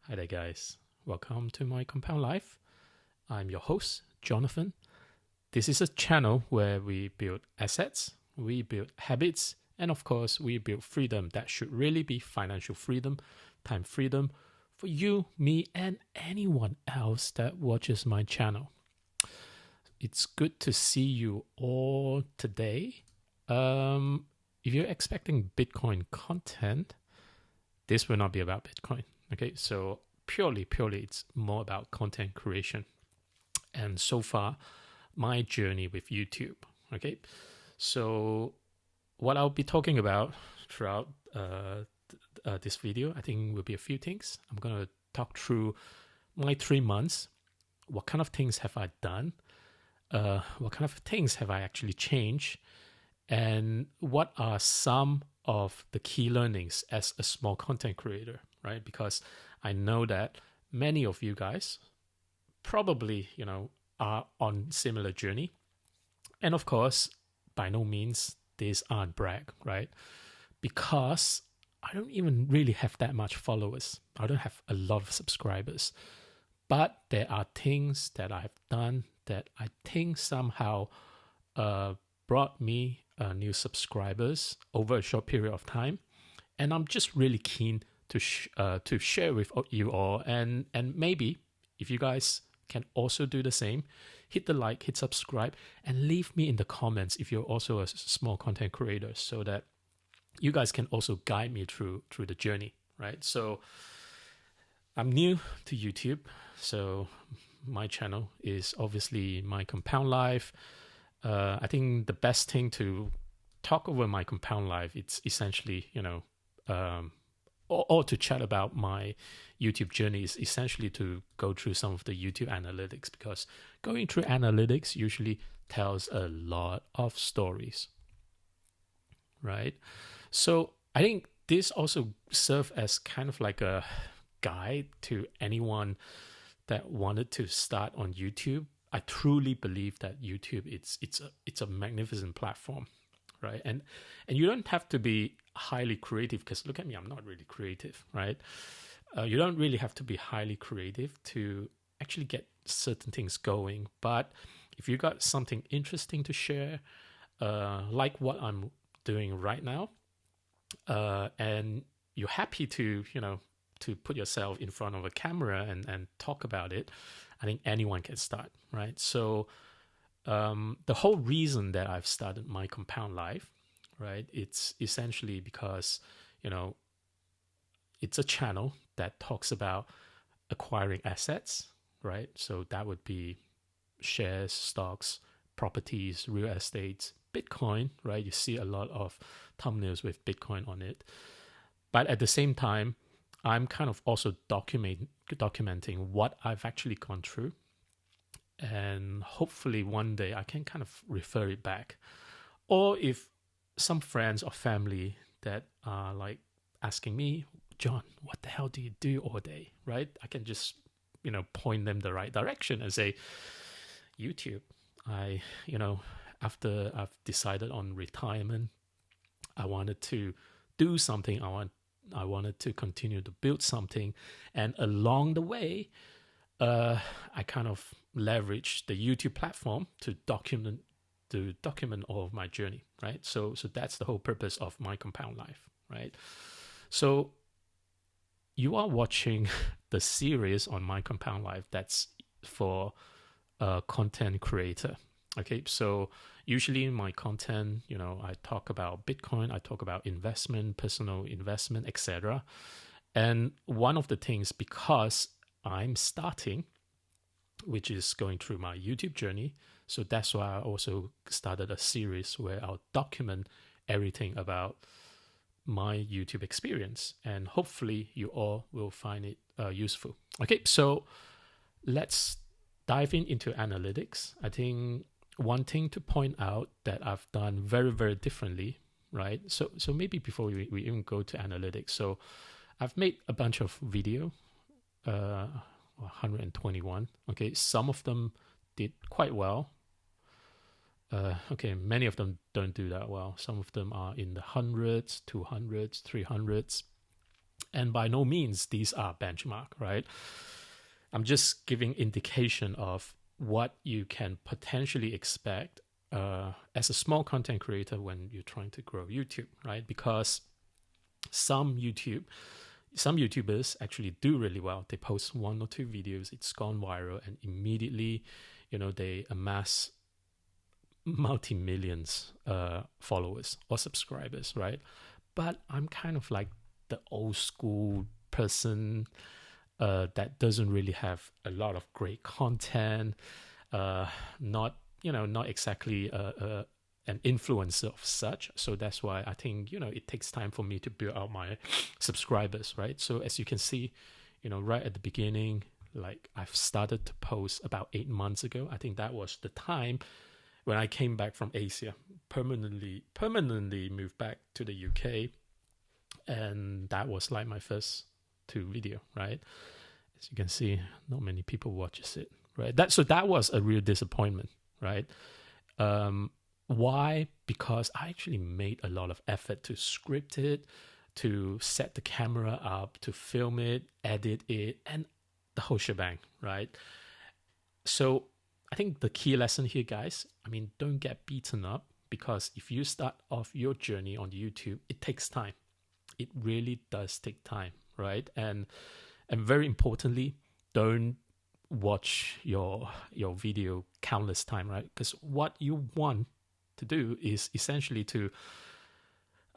Hi there, guys. Welcome to my Compound Life. I'm your host, Jonathan. This is a channel where we build assets, we build habits, and of course, we build freedom that should really be financial freedom, time freedom for you, me, and anyone else that watches my channel. It's good to see you all today. If you're expecting Bitcoin content, this will not be about Bitcoin. Okay, so purely, it's more about content creation. And so far, my journey with YouTube. Okay, so what I'll be talking about throughout this video, I think will be a few things. I'm gonna talk through my 3 months. What kind of things have I done? What kind of things have I actually changed? And what are some of the key learnings as a small content creator, right? Because I know that many of you guys probably, are on similar journey. And of course, by no means, these aren't brag, right? Because I don't even really have that much followers. I don't have a lot of subscribers. But there are things that I've done that I think somehow brought me new subscribers over a short period of time. And I'm just really keen to share with you all. And maybe if you guys can also do the same, hit the like, hit subscribe, and leave me in the comments if you're also a small content creator, so that you guys can also guide me through the journey, right? So I'm new to YouTube, so my channel is obviously my Compound Life. I think the best thing to talk over my Compound Life, it's essentially, or to chat about my YouTube journey is essentially to go through some of the YouTube analytics, because going through analytics usually tells a lot of stories, right? So I think this also serves as kind of like a guide to anyone that wanted to start on YouTube. I truly believe that YouTube it's a magnificent platform, right? And you don't have to be highly creative, because look at me, I'm not really creative, right? You don't really have to be highly creative to actually get certain things going. But if you got something interesting to share, like what I'm doing right now, and you're happy to to put yourself in front of a camera and talk about it, I think anyone can start, right? So the whole reason that I've started my Compound Life, right, it's essentially because, it's a channel that talks about acquiring assets, right? So that would be shares, stocks, properties, real estate, Bitcoin, right? You see a lot of thumbnails with Bitcoin on it. But at the same time, I'm kind of also documenting what I've actually gone through. And hopefully one day I can kind of refer it back. Or if some friends or family that are like asking me, John, what the hell do you do all day, right? I can just, point them the right direction and say, YouTube. After I've decided on retirement, I wanted to do something. I wanted to continue to build something. And along the way, I kind of leveraged the YouTube platform to document all of my journey, right? So that's the whole purpose of my Compound Life, right? So you are watching the series on my Compound Life that's for a content creator. Okay, so usually in my content, I talk about Bitcoin, I talk about investment, personal investment, etc. And one of the things, because I'm starting, which is going through my YouTube journey, so that's why I also started a series where I'll document everything about my YouTube experience, and hopefully you all will find it useful. Okay, so let's dive into analytics. I think one thing to point out that I've done very, very differently, right? So maybe before we even go to analytics, so I've made a bunch of video, 121. Okay, some of them did quite well. Okay, many of them don't do that well. Some of them are in the hundreds, 200s, 300s. And by no means these are benchmark, right? I'm just giving indication of what you can potentially expect as a small content creator when you're trying to grow YouTube, right? Because some YouTubers actually do really well. They post 1 or 2 videos, it's gone viral, and immediately, they amass multi-millions followers or subscribers, right? But I'm kind of like the old school person that doesn't really have a lot of great content, not exactly an influencer of such. So that's why I think it takes time for me to build out my subscribers, right? So as you can see, right at the beginning, like I've started to post about 8 months ago. I think that was the time when I came back from Asia, permanently moved back to the UK, and that was like my first 2 video, right? As you can see, not many people watches it, right? That was a real disappointment, right? Why? Because I actually made a lot of effort to script it, to set the camera up, to film it, edit it, and the whole shebang, right? So I think the key lesson here, guys, don't get beaten up, because if you start off your journey on YouTube, it takes time. It really does take time, right? And very importantly, don't watch your video countless time, right? Because what you want to do is essentially to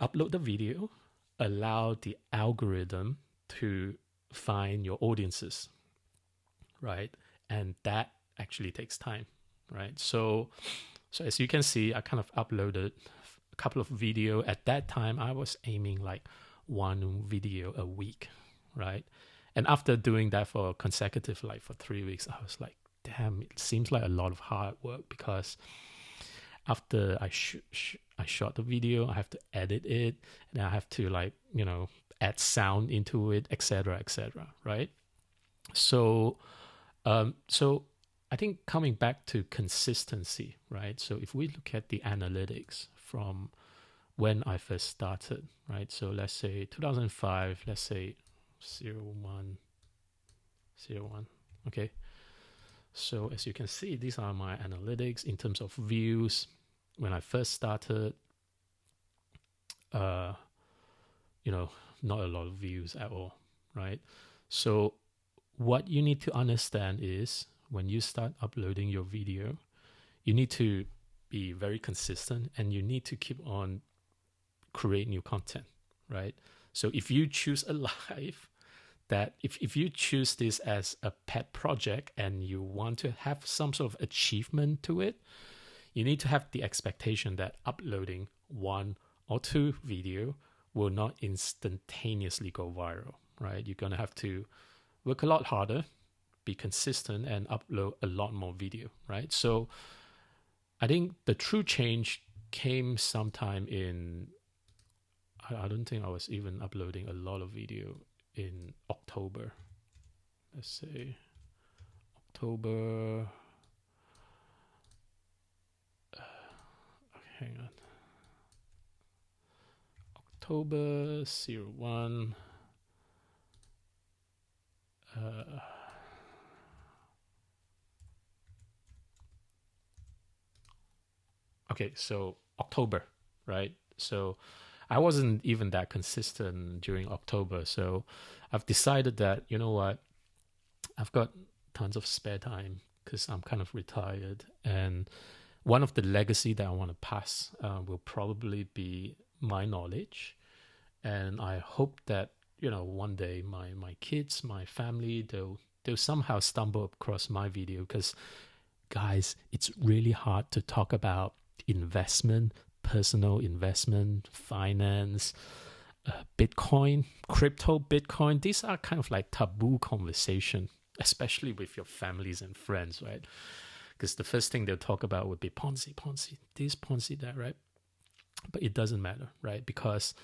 upload the video, allow the algorithm to find your audiences, right? And that actually takes time, right? So as you can see, I kind of uploaded a couple of video. At that time, I was aiming like 1 video a week, right? And after doing that for consecutive, like for 3 weeks, I was like, damn, it seems like a lot of hard work, because after I shot the video, I have to edit it, and I have to add sound into it, etc., right? So I think coming back to consistency, right? So if we look at the analytics from when I first started, right? So let's say 2005, let's say 01, okay? So as you can see, these are my analytics in terms of views. When I first started, not a lot of views at all, right? So what you need to understand is, when you start uploading your video, you need to be very consistent, and you need to keep on create new content, right? So if you choose a life that if you choose this as a pet project and you want to have some sort of achievement to it, you need to have the expectation that uploading 1 or 2 video will not instantaneously go viral, right? You're going to have to work a lot harder, be consistent, and upload a lot more video, right? So I think the true change came sometime in, I don't think I was even uploading a lot of video in October. Let's say October, hang on. October 01. Okay, so October, right? So I wasn't even that consistent during October. So I've decided that, you know what, I've got tons of spare time because I'm kind of retired. And one of the legacy that I want to pass will probably be my knowledge. And I hope that, one day my kids, my family, they'll somehow stumble across my video, because guys, it's really hard to talk about investment, personal investment, finance, Bitcoin, crypto, Bitcoin. These are kind of like taboo conversation, especially with your families and friends, right? Because the first thing they'll talk about would be Ponzi, this, Ponzi, that, right? But it doesn't matter, right? Because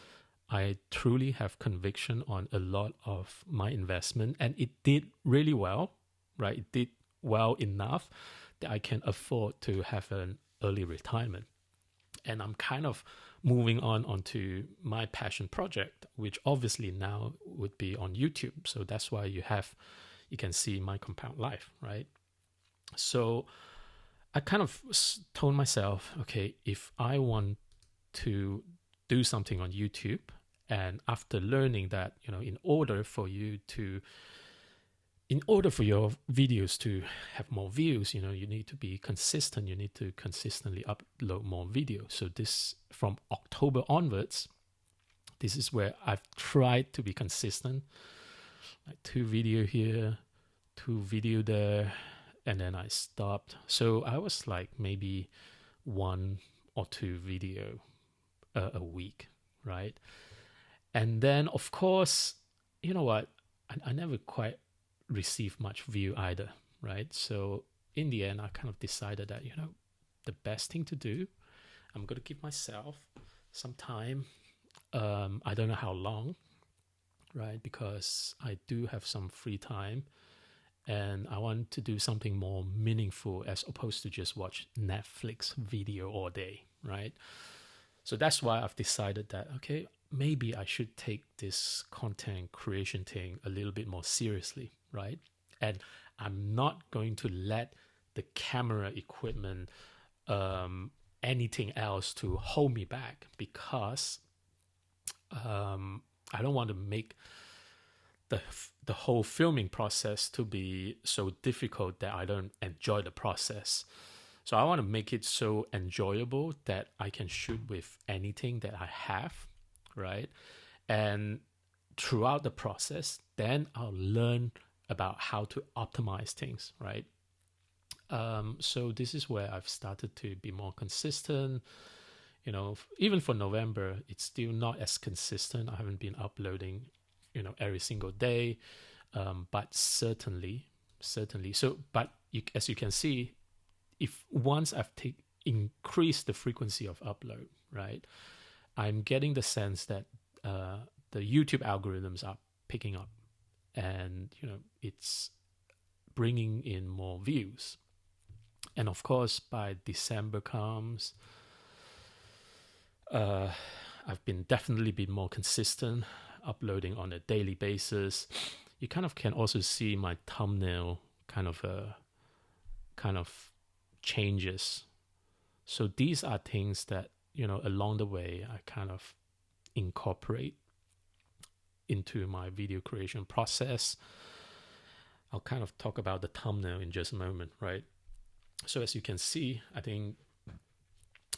I truly have conviction on a lot of my investment, and it did really well, right? It did well enough that I can afford to have an early retirement. And I'm kind of moving on onto my passion project, which obviously now would be on YouTube. So that's why you can see my compound life, right? So I kind of told myself, okay, if I want to do something on YouTube, and after learning that, in order for your videos to have more views, you need to be consistent. You need to consistently upload more videos. So this, from October onwards, this is where I've tried to be consistent, like 2 video here, 2 video there, and then I stopped. So I was like maybe 1 or 2 video a week, right? And then, of course, you know what? I never quite received much view either, right? So in the end, I kind of decided that, the best thing to do, I'm going to give myself some time. I don't know how long, right? Because I do have some free time, and I want to do something more meaningful as opposed to just watch Netflix video all day, right? So that's why I've decided that, okay, maybe I should take this content creation thing a little bit more seriously, right? And I'm not going to let the camera equipment, anything else to hold me back, because I don't want to make the whole filming process to be so difficult that I don't enjoy the process. So I want to make it so enjoyable that I can shoot with anything that I have, right? And throughout the process, then I'll learn about how to optimize things, right? So this is where I've started to be more consistent. Even for November, it's still not as consistent. I haven't been uploading, every single day, but certainly. So, but as you can see, if once I've increased the frequency of upload, right, I'm getting the sense that the YouTube algorithms are picking up, and it's bringing in more views. And of course, by December comes, I've definitely been more consistent, uploading on a daily basis. You kind of can also see my thumbnail kind of changes. So these are things that, along the way, I kind of incorporate into my video creation process. I'll kind of talk about the thumbnail in just a moment, right? So as you can see, I think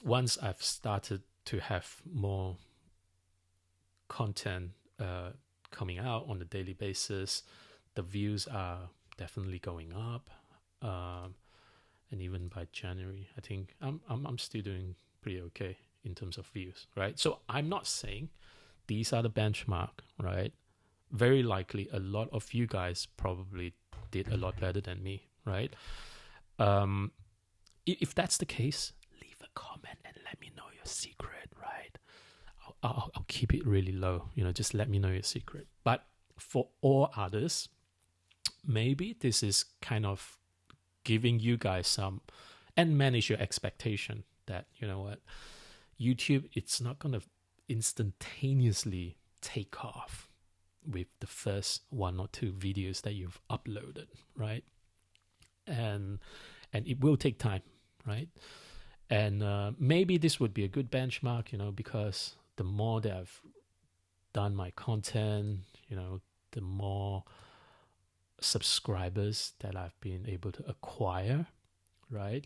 once I've started to have more content coming out on a daily basis, the views are definitely going up. And even by January, I think I'm still doing pretty okay in terms of views, right? So I'm not saying these are the benchmark, right? Very likely a lot of you guys probably did a lot better than me, right? If that's the case, leave a comment and let me know your secret, right? I'll keep it really low, just let me know your secret. But for all others, maybe this is kind of giving you guys some, and manage your expectation that, YouTube, it's not going to instantaneously take off with the first 1 or 2 videos that you've uploaded, right? And it will take time, right? And maybe this would be a good benchmark, because the more that I've done my content, the more subscribers that I've been able to acquire, right?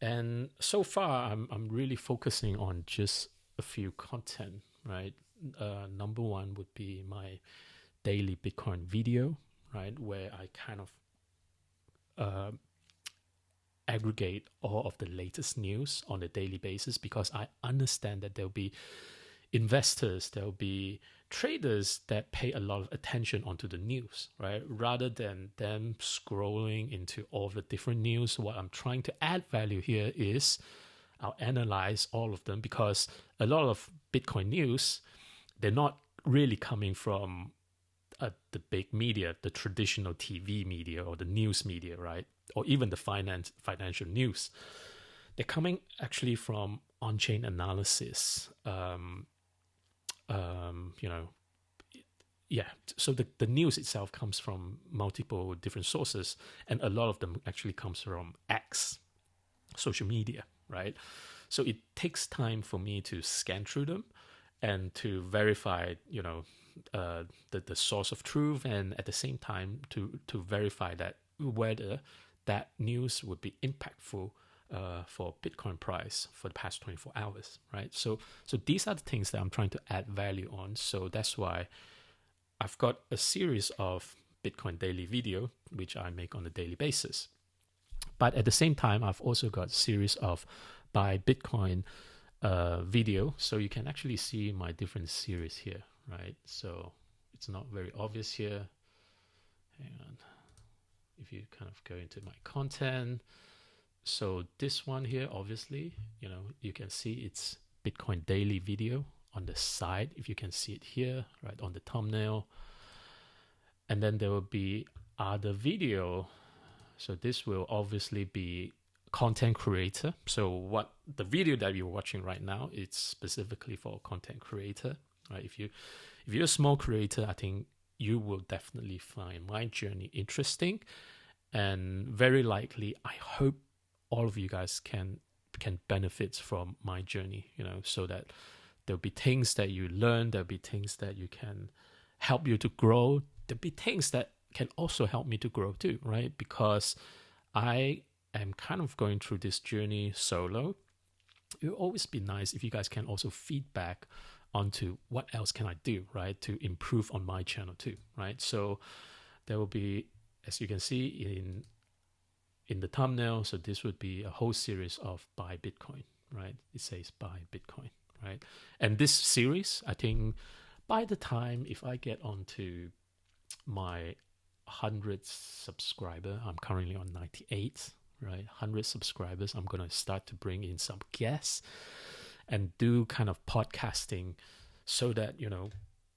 And so far, I'm really focusing on just a few content, right? Number 1 would be my daily Bitcoin video, right? Where I kind of aggregate all of the latest news on a daily basis, because I understand that there'll be investors, there'll be traders that pay a lot of attention onto the news, right? Rather than them scrolling into all the different news, what I'm trying to add value here is I'll analyze all of them, because a lot of Bitcoin news, they're not really coming from the big media, the traditional TV media or the news media, right? Or even the financial news. They're coming actually from on-chain analysis. You know, yeah. So the news itself comes from multiple different sources, and a lot of them actually comes from X, social media, right? So it takes time for me to scan through them and to verify, you know, the source of truth, and at the same time to verify that whether that news would be impactful for Bitcoin price for the past 24 hours, right? So these are the things that I'm trying to add value on. So that's why I've got a series of Bitcoin daily video, which I make on a daily basis. But at the same time, I've also got a series of Buy Bitcoin video. So you can actually see my different series here, right? So it's not very obvious here. Hang on. If you kind of go into my content. So this one here, obviously, you know, you can see it's Bitcoin daily video on the side. If you can see it here, right on the thumbnail. And then there will be other video. So this will obviously be content creator. So what the video that you're watching right now, it's specifically for content creator, right? If you're a small creator, I think you will definitely find my journey interesting, and very likely, I hope all of you guys can benefit from my journey, you know, so that there'll be things that you learn, there'll be things that you can help you to grow, there'll be things that can also help me to grow too, right? Because I am kind of going through this journey solo. It would always be nice if you guys can also feedback onto what else can I do, right, to improve on my channel too, right? So there will be, as you can see in the thumbnail, so this would be a whole series of Buy Bitcoin, right? It says Buy Bitcoin, right? And this series, I think by the time, if I get onto my 100 subscriber, I'm currently on 98, right? 100 subscribers, I'm going to start to bring in some guests and do kind of podcasting, so that, you know,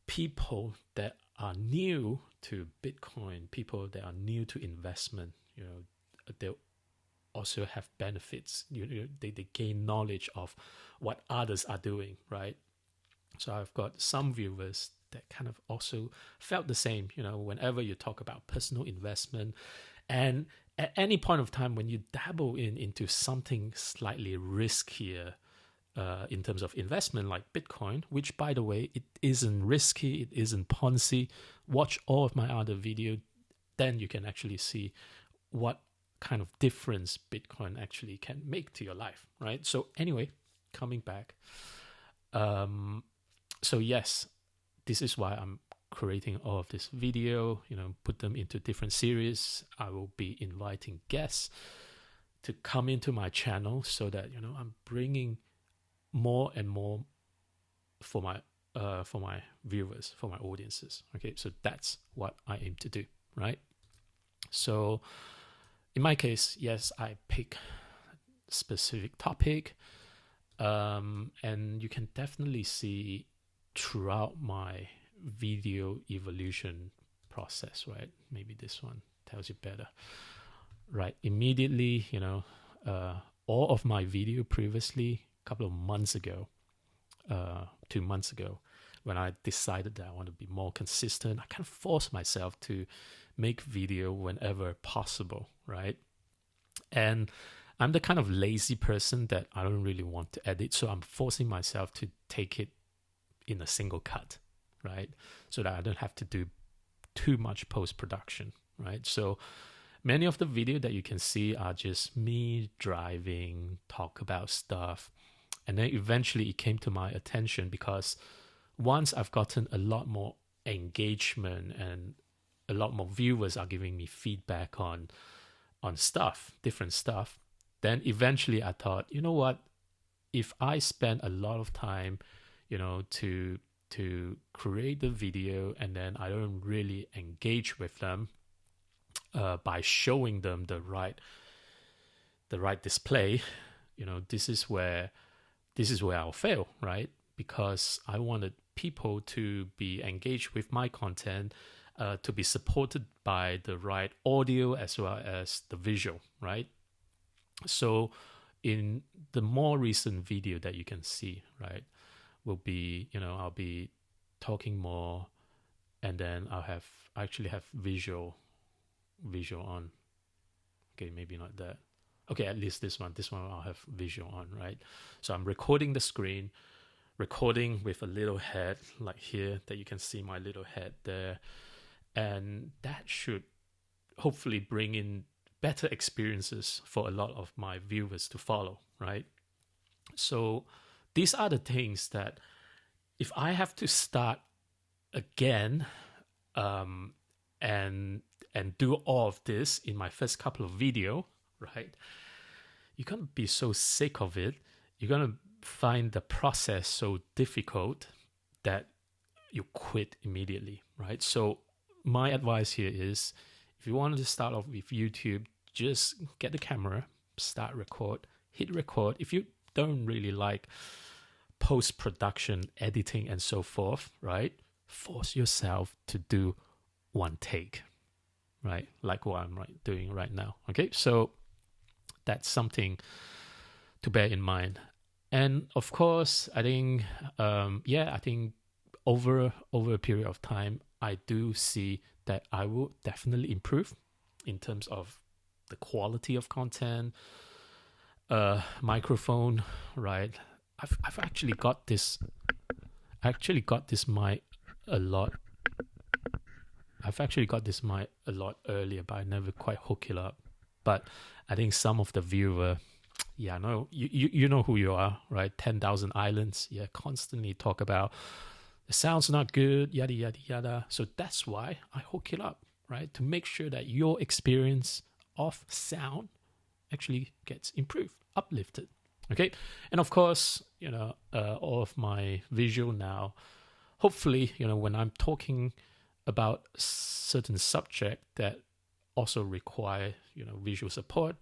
people that are new to Bitcoin, people that are new to investment, you know, they'll also have benefits. They gain knowledge of what others are doing, right? So I've got some viewers that kind of also felt the same, you know, whenever you talk about personal investment, and at any point of time when you dabble into something slightly riskier in terms of investment, like Bitcoin, which, by the way, it isn't risky, it isn't Ponzi. Watch all of my other video, then you can actually see what kind of difference Bitcoin actually can make to your life, right? So anyway, coming back, so yes, this is why I'm creating all of this video, you know, put them into different series. I will be inviting guests to come into my channel, so that, you know, I'm bringing more and more for my viewers, for my audiences. Okay, so that's what I aim to do, right? So in my case, yes, I pick specific topic, and you can definitely see throughout my video evolution process, right? Maybe this one tells you better, right? Immediately, you know, all of my video previously, a couple of months ago, 2 months ago, when I decided that I want to be more consistent, I kind of forced myself to make video whenever possible, right? And I'm the kind of lazy person that I don't really want to edit, so I'm forcing myself to take it in a single cut, right? So that I don't have to do too much post-production, right? So many of the video that you can see are just me driving, talk about stuff. And then eventually it came to my attention, because once I've gotten a lot more engagement and a lot more viewers are giving me feedback on stuff, different stuff, then eventually I thought, you know what, if I spend a lot of time, you know, to create the video, and then I don't really engage with them by showing them the right display, you know, this is where I'll fail, right? Because I wanted people to be engaged with my content, to be supported by the right audio as well as the visual, right? So in the more recent video that you can see, right, will be, I'll be talking more, and then I actually have visual on. Okay, maybe not that. Okay, at least this one I'll have visual on, right? So I'm recording the screen, recording with a little head like here, that you can see my little head there, and that should hopefully bring in better experiences for a lot of my viewers to follow, right? So these are the things that if I have to start again, and do all of this in my first couple of video, right, you're gonna be so sick of it. You're gonna find the process so difficult that you quit immediately, right? So my advice here is, if you wanted to start off with YouTube, just get the camera, start record, hit record. If you don't really like post-production, editing, and so forth, right, force yourself to do one take, right? Like what I'm doing right now. Okay, so that's something to bear in mind. And of course, I think, I think over a period of time, I do see that I will definitely improve in terms of the quality of content, microphone, right? I've actually got this. Mic a lot. I've actually got this mic a lot earlier, but I never quite hook it up. But I think some of the viewer, no, you know who you are, right? 10,000 Islands, constantly talk about the sound's not good, yada yada yada. So that's why I hook it up, right? To make sure that your experience of sound actually gets improved, uplifted. Okay, and of course, all of my visual now, hopefully, when I'm talking about certain subject that also require, visual support,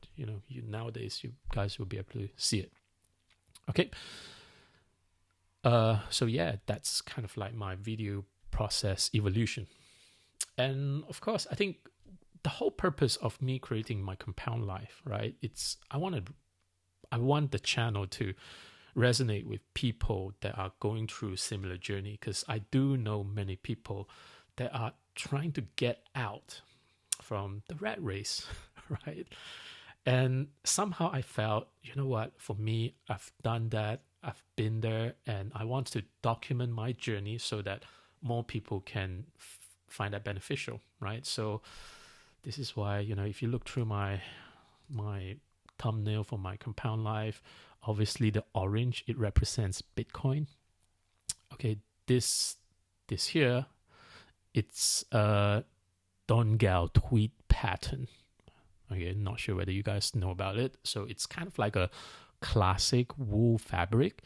nowadays you guys will be able to see it. Okay. So that's kind of like my video process evolution. And of course, I think the whole purpose of me creating my Compound Life, right? I want the channel to resonate with people that are going through a similar journey, because I do know many people that are trying to get out from the rat race, right? And somehow I felt, for me, I've done that, I've been there, and I want to document my journey so that more people can find that beneficial, right? So this is why, if you look through my thumbnail for my Compound Life, obviously the orange, it represents Bitcoin. Okay, this here, it's a Dongal tweed pattern. Okay, not sure whether you guys know about it. So it's kind of like a classic wool fabric,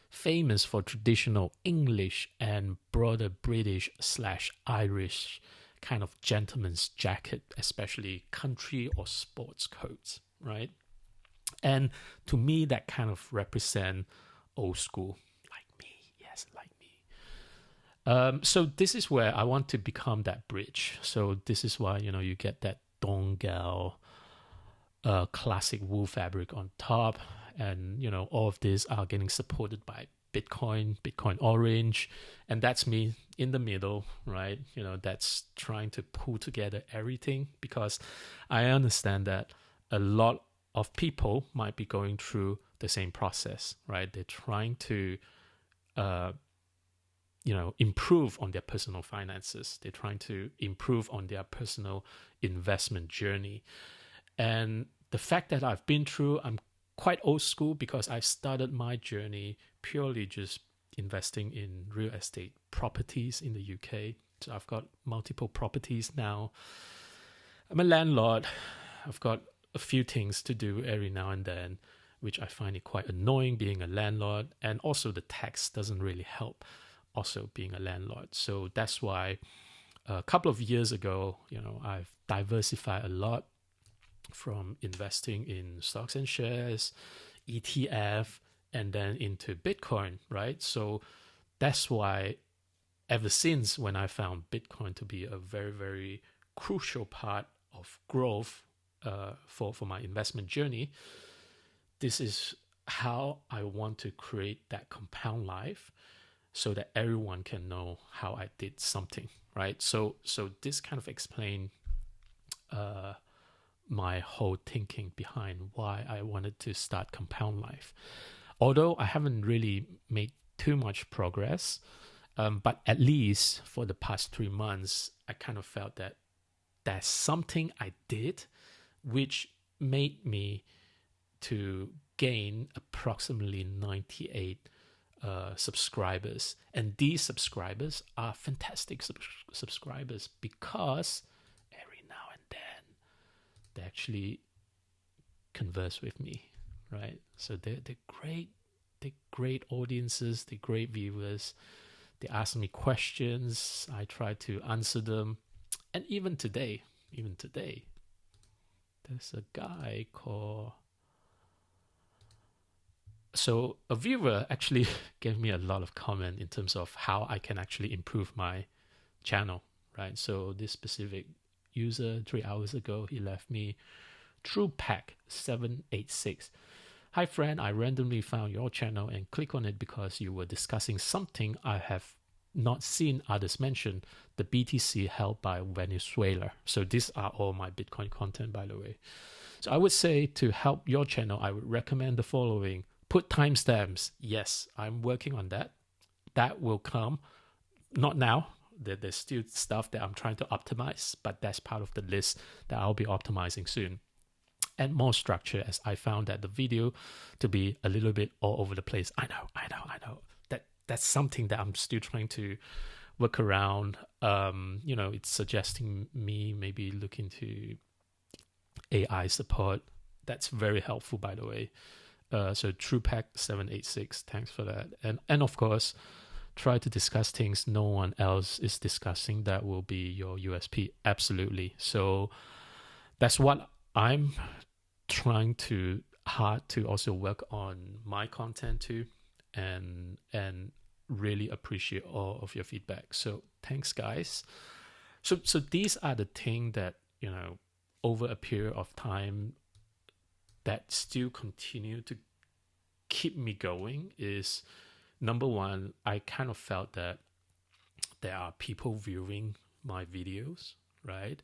famous for traditional English and broader British/Irish kind of gentleman's jacket, especially country or sports coats, right? And to me, that kind of represent old school, like me. Yes, like me. So this is where I want to become that bridge. So this is why, you get that Dongal classic wool fabric on top. And, all of these are getting supported by Bitcoin Orange. And that's me in the middle, right? That's trying to pull together everything, because I understand that a lot of people might be going through the same process, right? They're trying to, improve on their personal finances. They're trying to improve on their personal investment journey. And the fact that I've been through, I'm quite old school, because I started my journey purely just investing in real estate properties in the UK. So I've got multiple properties now. I'm a landlord. I've got a few things to do every now and then, which I find it quite annoying being a landlord. And also the tax doesn't really help also being a landlord. So that's why a couple of years ago, I've diversified a lot from investing in stocks and shares, ETF, and then into Bitcoin, right? So that's why ever since when I found Bitcoin to be a very, very crucial part of growth for my investment journey, this is how I want to create that compound life so that everyone can know how I did something, right? So this kind of explain my whole thinking behind why I wanted to start Compound Life. Although I haven't really made too much progress, but at least for the past 3 months, I kind of felt that there's something I did which made me to gain approximately 98 subscribers. And these subscribers are fantastic subscribers because every now and then they actually converse with me, right? So they're great audiences, they're great viewers. They ask me questions, I try to answer them. And even today, there's a guy called... So a viewer actually gave me a lot of comment in terms of how I can actually improve my channel, right? So this specific user 3 hours ago, he left me TruePack786. Hi friend, I randomly found your channel and click on it because you were discussing something I have not seen others mention, the BTC held by Venezuela. So these are all my Bitcoin content, by the way. So I would say to help your channel, I would recommend the following. Put timestamps. Yes, I'm working on that. That will come. Not now. There's still stuff that I'm trying to optimize, but that's part of the list that I'll be optimizing soon. And more structure, as I found that the video to be a little bit all over the place. I know. That's something that I'm still trying to work around. It's suggesting me maybe look into AI support. That's very helpful, by the way. So TruePack786, thanks for that. And of course, try to discuss things no one else is discussing. That will be your USP. Absolutely. So that's what I'm trying to hard to also work on my content too, and really appreciate all of your feedback. So thanks, guys. So these are the things that, over a period of time that still continue to keep me going is, number one, I kind of felt that there are people viewing my videos, right?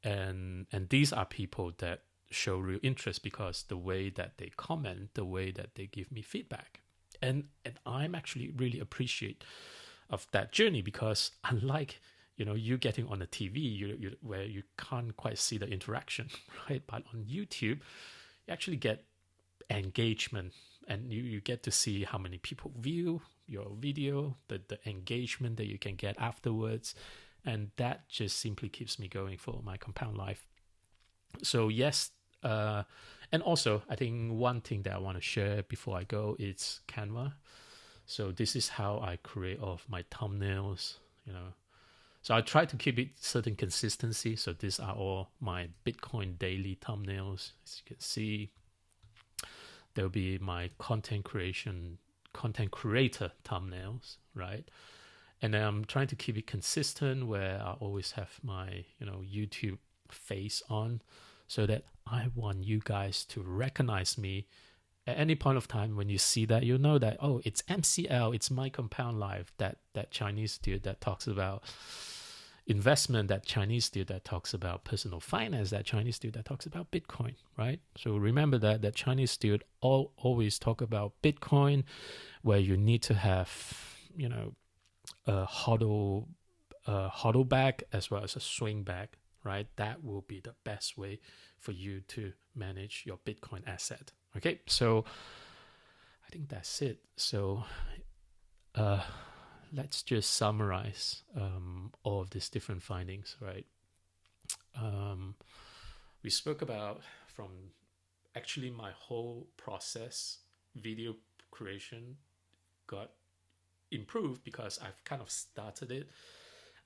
And these are people that show real interest because the way that they comment, the way that they give me feedback. And I'm actually really appreciate of that journey because unlike, you getting on the TV, you where you can't quite see the interaction, right? But on YouTube, you actually get engagement and you get to see how many people view your video, the engagement that you can get afterwards. And that just simply keeps me going for my Compound Life. So yes, and also I think one thing that I want to share before I go is Canva. So this is how I create all of my thumbnails, So I try to keep it certain consistency. So these are all my Bitcoin daily thumbnails. As you can see, there'll be my content creator thumbnails, right? And then I'm trying to keep it consistent where I always have my, YouTube face on so that I want you guys to recognize me at any point of time. When you see that, you'll know that, oh, it's MCL, it's My Compound Life, that Chinese dude that talks about investment, that Chinese dude that talks about personal finance, that Chinese dude that talks about Bitcoin, right? So remember that Chinese dude always talk about Bitcoin, where you need to have, a hodl bag as well as a swing bag, right? That will be the best way for you to manage your Bitcoin asset. Okay, so I think that's it. So let's just summarize all of these different findings, right? We spoke about from actually my whole process, video creation got improved because I've kind of started it.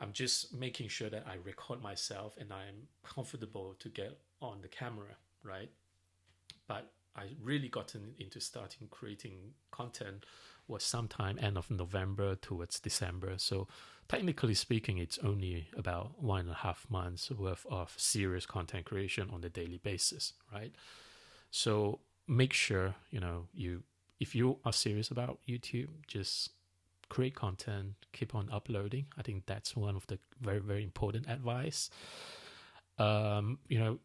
I'm just making sure that I record myself and I'm comfortable to get on the camera, right? But I really gotten into starting creating content was sometime end of November towards December. So technically speaking, it's only about 1.5 months worth of serious content creation on a daily basis, right? So make sure, if you are serious about YouTube, just create content, keep on uploading. I think that's one of the very, very important advice. You know,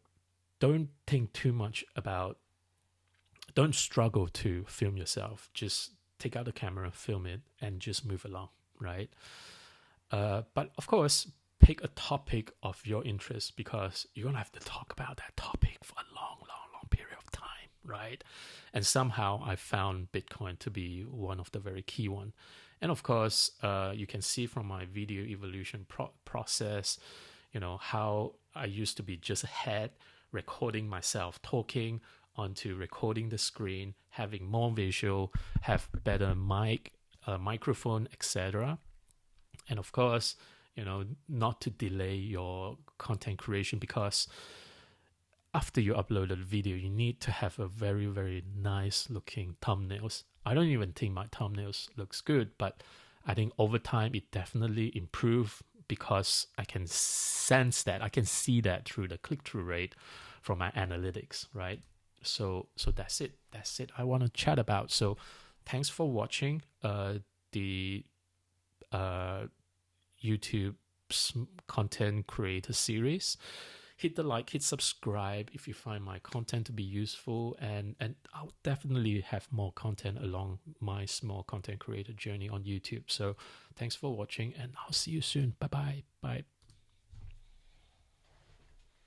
don't think too much about, don't struggle to film yourself. Just take out the camera, film it, and just move along, right? But of course, pick a topic of your interest, because you're gonna have to talk about that topic for a long, long, long period of time, right? And somehow I found Bitcoin to be one of the very key one. And of course, you can see from my video evolution process, how I used to be just a head recording myself talking onto recording the screen, having more visual, have better microphone, etc. And of course, not to delay your content creation, because after you upload a video, you need to have a very, very nice looking thumbnails. I don't even think my thumbnails looks good, but I think over time it definitely improved, because I can sense that, I can see that through the click-through rate from my analytics, right? So that's it. That's it I want to chat about. So thanks for watching the YouTube content creator series. Hit the like, hit subscribe if you find my content to be useful, and I'll definitely have more content along my small content creator journey on YouTube. So thanks for watching, and I'll see you soon. Bye.